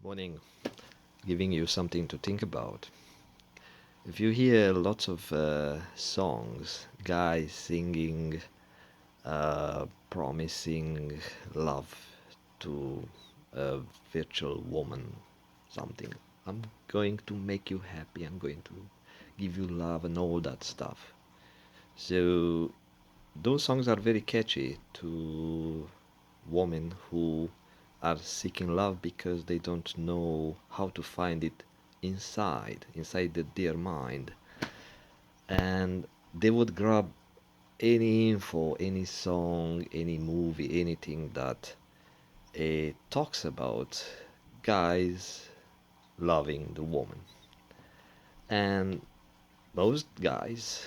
Morning, giving you something to think about. If you hear lots of songs, guys singing, promising love to a virtual woman, something, I'm going to make you happy, I'm going to give you love and all that stuff. So, those songs are very catchy to women who are seeking love because they don't know how to find it inside their mind, and they would grab any info, any song, any movie, anything that talks about guys loving the woman. And most guys,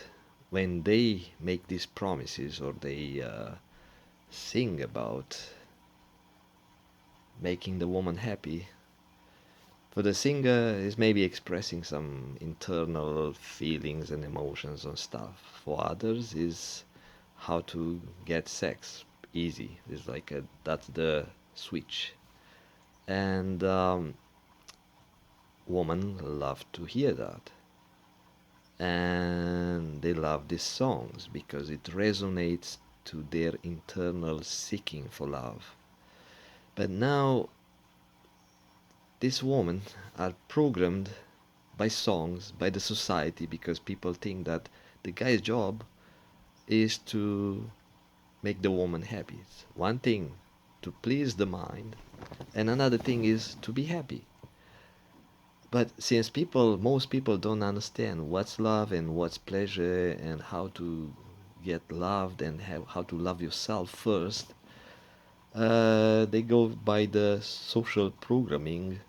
when they make these promises or they sing about making the woman happy, for the singer is maybe expressing some internal feelings and emotions and stuff. For others is how to get sex easy. It's like that's the switch. And women love to hear that. And they love these songs because it resonates to their internal seeking for love. But now these women are programmed by songs, by the society, because people think that the guy's job is to make the woman happy. It's one thing to please the mind, and another thing is to be happy. But since most people don't understand what's love and what's pleasure and how to get loved and how to love yourself first, they go by the social programming,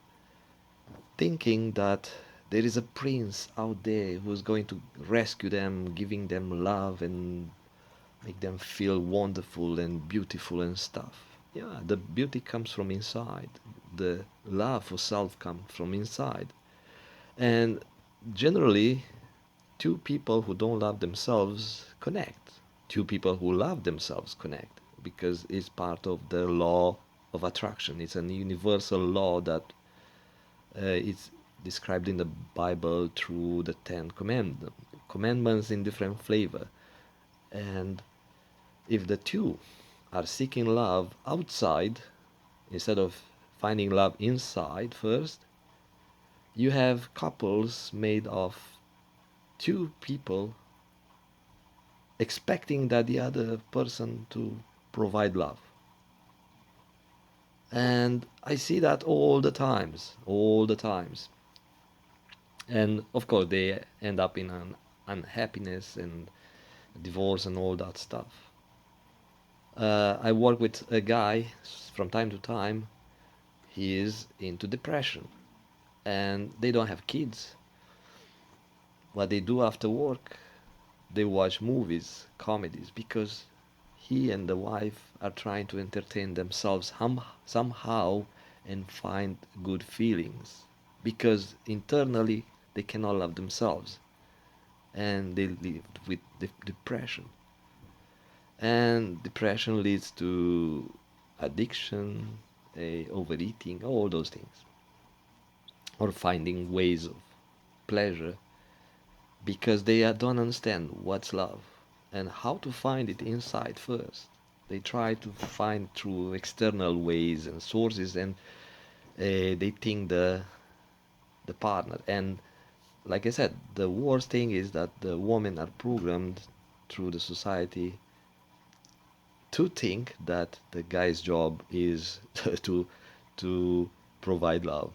thinking that there is a prince out there who's going to rescue them, giving them love and make them feel wonderful and beautiful and stuff. Yeah, the beauty comes from inside. The love for self comes from inside. And generally, two people who don't love themselves connect. Two people who love themselves connect because it's part of the law of attraction. It's a universal law that it's described in the Bible through the commandments in different flavor. And if the two are seeking love outside instead of finding love inside first, you have couples made of two people expecting that the other person to provide love. And I see that all the times. And of course, they end up in an unhappiness and divorce and all that stuff. I work with a guy from time to time. He is into depression, and they don't have kids. What they do after work, they watch movies, comedies, because he and the wife are trying to entertain themselves somehow and find good feelings, because internally they cannot love themselves and they live with depression. And depression leads to addiction, overeating, all those things, or finding ways of pleasure because they don't understand what's love and how to find it inside first. They try to find through external ways and sources, and they think the partner. And like I said, the worst thing is that the women are programmed through the society to think that the guy's job is to provide love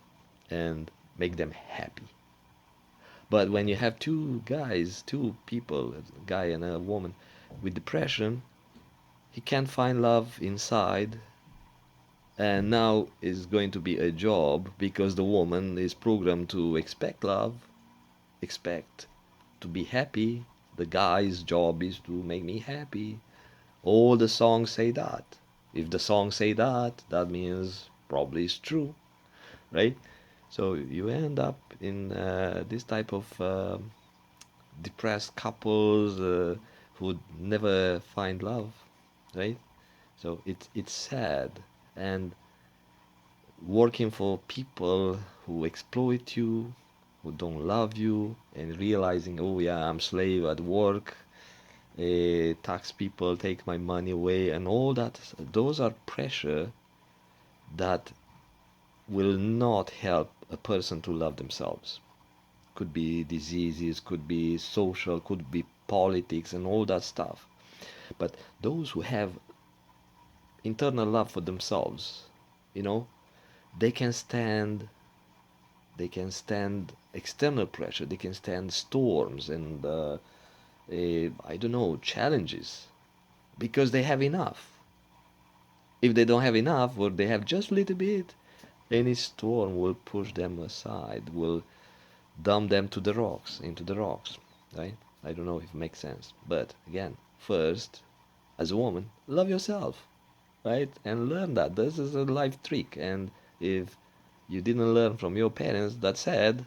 and make them happy. But when you have two guys, two people, a guy and a woman with depression, he can't find love inside, and now is going to be a job because the woman is programmed to expect love, expect to be happy. The guy's job is to make me happy. All the songs say that. If the songs say that, that means probably it's true, right? So you end up in this type of depressed couples who never find love, right? So it's sad, and working for people who exploit you, who don't love you, and realizing, oh yeah, I'm slave at work, tax people take my money away, and all that. Those are pressure that will not help a person to love themselves. Could be diseases, could be social, could be politics, and all that stuff. But those who have internal love for themselves, you know, they can stand external pressure, they can stand storms and I don't know, challenges, because they have enough. If they don't have enough, or they have just a little bit, any storm will push them aside, will dump them to the rocks, into the rocks, right? I don't know if it makes sense, but again, first, as a woman, love yourself, right? And learn that. This is a life trick, and if you didn't learn from your parents, that's sad.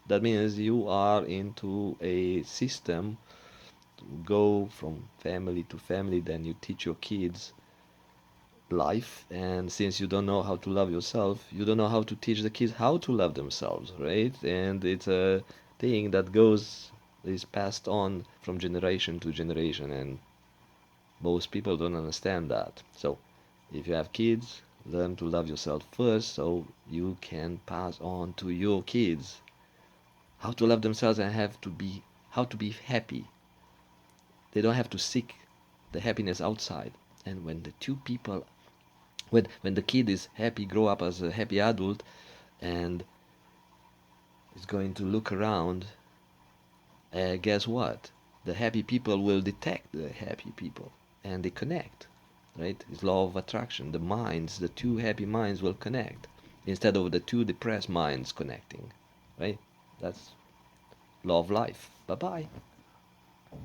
That means you are into a system to go from family to family, then you teach your kids life, and since you don't know how to love yourself, you don't know how to teach the kids how to love themselves, right? And it's a thing that goes is passed on from generation to generation, and most people don't understand that. So if you have kids, learn to love yourself first so you can pass on to your kids how to love themselves and have to be how to be happy. They don't have to seek the happiness outside. And when the two people, when the kid is happy, grow up as a happy adult, and is going to look around, guess what? The happy people will detect the happy people, and they connect, right? It's law of attraction. The minds, the two happy minds will connect instead of the two depressed minds connecting, right? That's law of life. Bye bye.